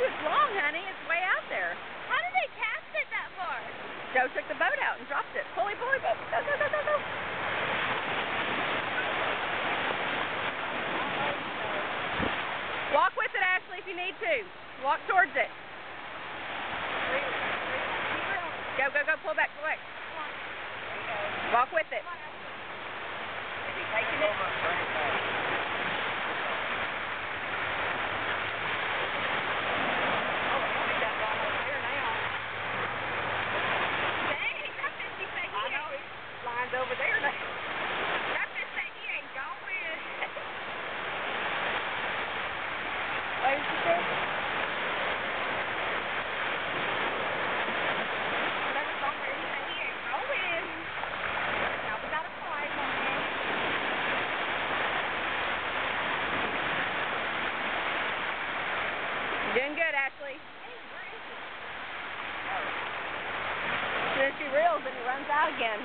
you it's long, honey. It's way out there. How did they cast it that far? Joe took the boat out and dropped it. Pulley, pulley, boat. Go, go, go, go, go. Walk with it, Ashley, if you need to. Walk towards it. Go, go, go. Pull back, pull back. Walk with it. Is he taking it? Over there now. That fish said he ain't going. What did she say? Whatever's on there, he said he ain't going. Now we got a flag on him. You're doing good, Ashley. Hey, where is he? As soon as she reels, then he runs out again.